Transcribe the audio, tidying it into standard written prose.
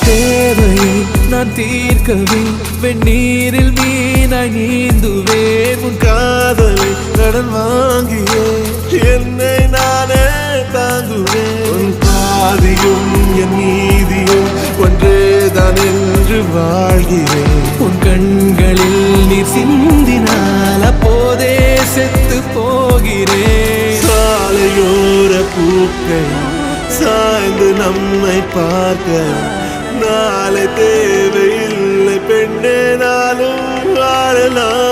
தேவையை நான் தீர்க்கவே வெந்நீரில் மீனாய் நீந்துவேன். உன் காதலை கடன் வாங்கியே என்னை நானே தாங்குவேன். உன் பாதியும் என் நீதியும் ஒன்றேதான் என்று வாழ்கிறேன். உன் கண்களில் நீர் சிந்தினால் அப்போதே செத்து போகிறேன். சாலையோர பூக்கள் சாய்ந்து நம்மை பார்க்க நாளை தேவையில்லை பெண்ணே நாளும் வாழலாம்.